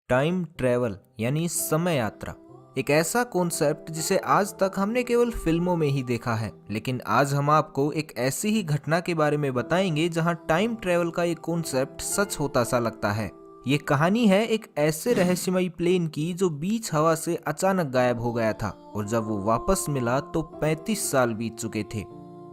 Time travel यानी समय यात्रा एक ऐसा कॉन्सेप्ट जिसे आज तक हमने केवल फिल्मों में ही देखा है। लेकिन आज हम आपको एक ऐसी ही घटना के बारे में बताएंगे जहां टाइम ट्रैवल का ये कॉन्सेप्ट सच होता सा लगता है। ये कहानी है एक ऐसे रहस्यमयी प्लेन की जो बीच हवा से अचानक गायब हो गया था और जब वो वापस मिला तो 35 साल बीत चुके थे।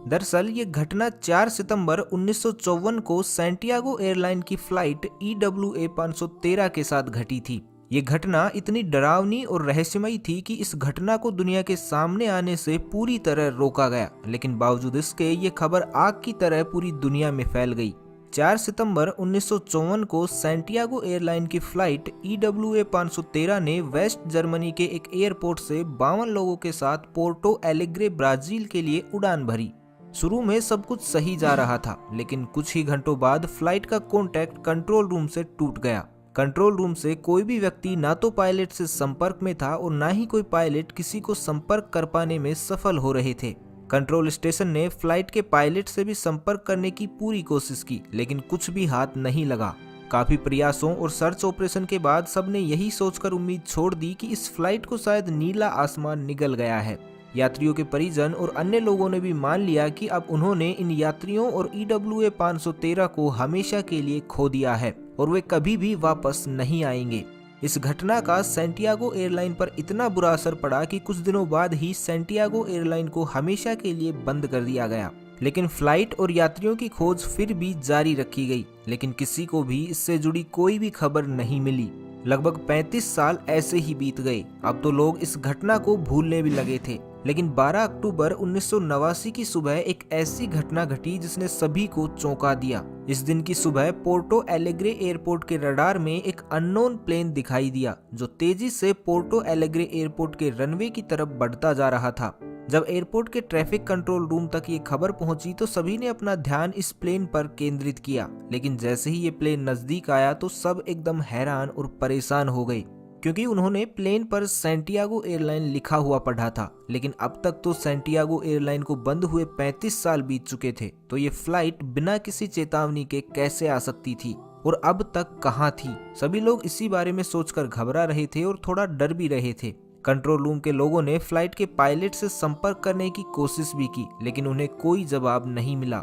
दरअसल ये घटना 4 सितंबर 1954 को सैंटियागो एयरलाइन की फ्लाइट EWA 513 के साथ घटी थी। ये घटना इतनी डरावनी और रहस्यमयी थी कि इस घटना को दुनिया के सामने आने से पूरी तरह रोका गया, लेकिन बावजूद इसके ये खबर आग की तरह पूरी दुनिया में फैल गई। 4 सितंबर 1954 को सैंटियागो एयरलाइन की फ्लाइट EWA 513 ने वेस्ट जर्मनी के एक एयरपोर्ट से 52 लोगों के साथ पोर्टो एलेग्रे ब्राजील के लिए उड़ान भरी। शुरू में सब कुछ सही जा रहा था, लेकिन कुछ ही घंटों बाद फ्लाइट का कॉन्टैक्ट कंट्रोल रूम से टूट गया। कंट्रोल रूम से कोई भी व्यक्ति ना तो पायलट से संपर्क में था और ना ही कोई पायलट किसी को संपर्क कर पाने में सफल हो रहे थे। कंट्रोल स्टेशन ने फ्लाइट के पायलट से भी संपर्क करने की पूरी कोशिश की, लेकिन कुछ भी हाथ नहीं लगा। काफी प्रयासों और सर्च ऑपरेशन के बाद सबने यही सोचकर उम्मीद छोड़ दी कि इस फ्लाइट को शायद नीला आसमान निगल गया है। यात्रियों के परिजन और अन्य लोगों ने भी मान लिया कि अब उन्होंने इन यात्रियों और EWA 513 को हमेशा के लिए खो दिया है और वे कभी भी वापस नहीं आएंगे। इस घटना का सैंटियागो एयरलाइन पर इतना बुरा असर पड़ा कि कुछ दिनों बाद ही सैंटियागो एयरलाइन को हमेशा के लिए बंद कर दिया गया। लेकिन फ्लाइट और यात्रियों की खोज फिर भी जारी रखी गई, लेकिन किसी को भी इससे जुड़ी कोई भी खबर नहीं मिली। लगभग 35 साल ऐसे ही बीत गए। अब तो लोग इस घटना को भूलने भी लगे थे, लेकिन 12 अक्टूबर 1989 की सुबह एक ऐसी घटना घटी जिसने सभी को चौंका दिया। इस दिन की सुबह पोर्टो एलेग्रे एयरपोर्ट के रडार में एक अननोन प्लेन दिखाई दिया जो तेजी से पोर्टो एलेग्रे एयरपोर्ट के रनवे की तरफ बढ़ता जा रहा था। जब एयरपोर्ट के ट्रैफिक कंट्रोल रूम तक ये खबर पहुंची तो सभी ने अपना ध्यान इस प्लेन पर केंद्रित किया, लेकिन जैसे ही ये प्लेन नजदीक आया तो सब एकदम हैरान और परेशान हो गए, क्योंकि उन्होंने प्लेन पर सैंटियागो एयरलाइन लिखा हुआ पढ़ा था। लेकिन अब तक तो सैंटियागो एयरलाइन को बंद हुए 35 साल बीत चुके थे, तो ये फ्लाइट बिना किसी चेतावनी के कैसे आ सकती थी और अब तक कहाँ थी। सभी लोग इसी बारे में सोचकर घबरा रहे थे और थोड़ा डर भी रहे थे। कंट्रोल रूम के लोगों ने फ्लाइट के पायलट से संपर्क करने की कोशिश भी की, लेकिन उन्हें कोई जवाब नहीं मिला।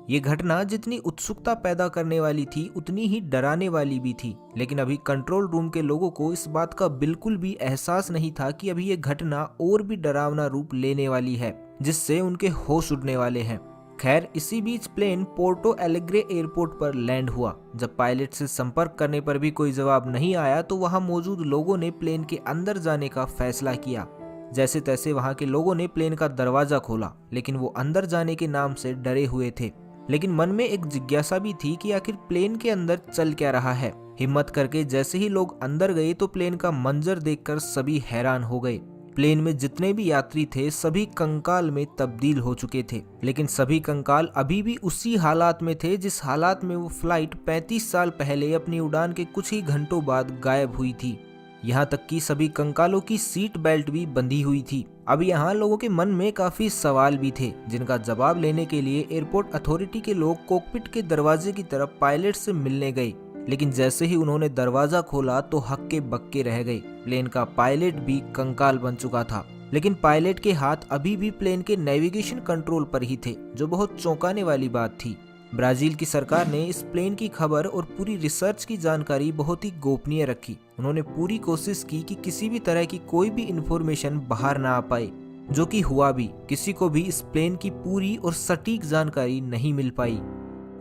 ये घटना जितनी उत्सुकता पैदा करने वाली थी उतनी ही डराने वाली भी थी, लेकिन अभी कंट्रोल रूम के लोगों को इस बात का बिल्कुल भी एहसास नहीं था कि अभी ये घटना और भी डरावना रूप लेने वाली है, जिससे उनके होश उड़ने वाले हैं। खैर, इसी बीच प्लेन पोर्टो एलेग्रे एयरपोर्ट पर लैंड हुआ। जब पायलट से संपर्क करने पर भी कोई जवाब नहीं आया तो वहां मौजूद लोगों ने प्लेन के अंदर जाने का फैसला किया। जैसे तैसे वहां के लोगों ने प्लेन का दरवाजा खोला, लेकिन वो अंदर जाने के नाम से डरे हुए थे। लेकिन मन में एक जिज्ञासा भी थी कि आखिर प्लेन के अंदर चल क्या रहा है। हिम्मत करके जैसे ही लोग अंदर गए तो प्लेन का मंजर देखकर सभी हैरान हो गए। प्लेन में जितने भी यात्री थे सभी कंकाल में तब्दील हो चुके थे, लेकिन सभी कंकाल अभी भी उसी हालात में थे जिस हालात में वो फ्लाइट 35 साल पहले अपनी उड़ान के कुछ ही घंटों बाद गायब हुई थी। यहाँ तक कि सभी कंकालों की सीट बेल्ट भी बंधी हुई थी। अब यहाँ लोगों के मन में काफी सवाल भी थे, जिनका जवाब लेने के लिए एयरपोर्ट अथॉरिटी के लोग कॉकपिट के दरवाजे की तरफ पायलट से मिलने गए। लेकिन जैसे ही उन्होंने दरवाजा खोला तो हक्के बक्के रह गए। प्लेन का पायलट भी कंकाल बन चुका था, लेकिन पायलट के हाथ अभी भी प्लेन के नेविगेशन कंट्रोल पर ही थे, जो बहुत चौंकाने वाली बात थी। ब्राजील की सरकार ने इस प्लेन की खबर और पूरी रिसर्च की जानकारी बहुत ही गोपनीय रखी। उन्होंने पूरी कोशिश की कि किसी भी तरह की कोई भी इंफॉर्मेशन बाहर ना आ पाए, जो कि हुआ भी। किसी को भी इस प्लेन की पूरी और सटीक जानकारी नहीं मिल पाई।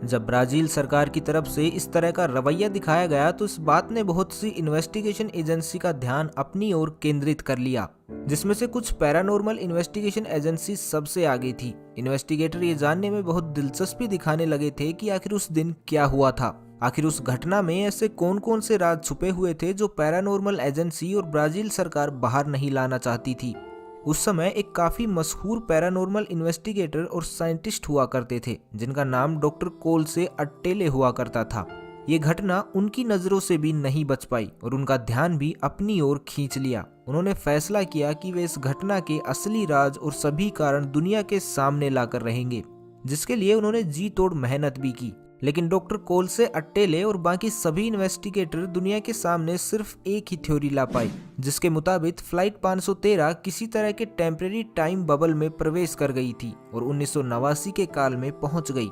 जब ब्राजील सरकार की तरफ से इस तरह का रवैया दिखाया गया तो इस बात ने बहुत सी इन्वेस्टिगेशन एजेंसी का ध्यान अपनी ओर केंद्रित कर लिया, जिसमें से कुछ पैरानॉर्मल इन्वेस्टिगेशन एजेंसी सबसे आगे थी। इन्वेस्टिगेटर ये जानने में बहुत दिलचस्पी दिखाने लगे थे कि आखिर उस दिन क्या हुआ था। आखिर उस घटना में ऐसे कौन कौन से राज छुपे हुए थे जो पैरानॉर्मल एजेंसी और ब्राजील सरकार बाहर नहीं लाना चाहती थी। उस समय एक काफी मशहूर पैरानॉर्मल इन्वेस्टिगेटर और साइंटिस्ट हुआ करते थे, जिनका नाम डॉक्टर कोल से अट्टेले हुआ करता था। ये घटना उनकी नजरों से भी नहीं बच पाई और उनका ध्यान भी अपनी ओर खींच लिया। उन्होंने फैसला किया कि वे इस घटना के असली राज और सभी कारण दुनिया के सामने लाकर रहेंगे, जिसके लिए उन्होंने जी तोड़ मेहनत भी की। लेकिन डॉक्टर कोलसे अट्टेले और बाकी सभी इन्वेस्टिगेटर दुनिया के सामने सिर्फ एक ही थ्योरी ला पाए, जिसके मुताबिक फ्लाइट 513 किसी तरह के टेम्परेरी टाइम बबल में प्रवेश कर गई थी और 1989 के काल में पहुंच गई।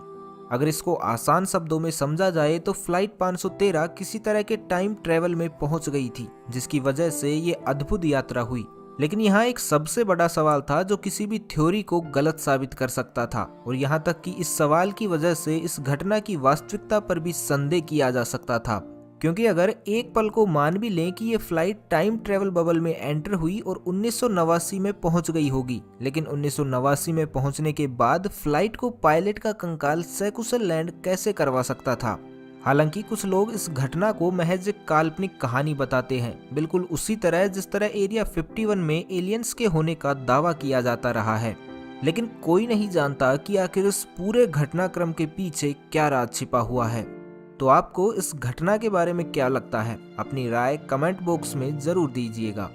अगर इसको आसान शब्दों में समझा जाए तो फ्लाइट 513 किसी तरह के टाइम ट्रेवल में पहुंच गई थी, जिसकी वजह से ये अद्भुत यात्रा हुई। लेकिन यहाँ एक सबसे बड़ा सवाल था जो किसी भी थ्योरी को गलत साबित कर सकता था, और यहाँ तक कि इस सवाल की वजह से इस घटना की वास्तविकता पर भी संदेह किया जा सकता था। क्योंकि अगर एक पल को मान भी लें कि ये फ्लाइट टाइम ट्रेवल बबल में एंटर हुई और 1989 में पहुंच गई होगी, लेकिन 1989 में पहुंचने के बाद फ्लाइट को पायलट का कंकाल सकुशल लैंड कैसे करवा सकता था। हालांकि कुछ लोग इस घटना को महज एक काल्पनिक कहानी बताते हैं, बिल्कुल उसी तरह जिस तरह एरिया 51 में एलियंस के होने का दावा किया जाता रहा है। लेकिन कोई नहीं जानता कि आखिर इस पूरे घटनाक्रम के पीछे क्या राज छिपा हुआ है। तो आपको इस घटना के बारे में क्या लगता है? अपनी राय कमेंट बॉक्स में जरूर दीजिएगा।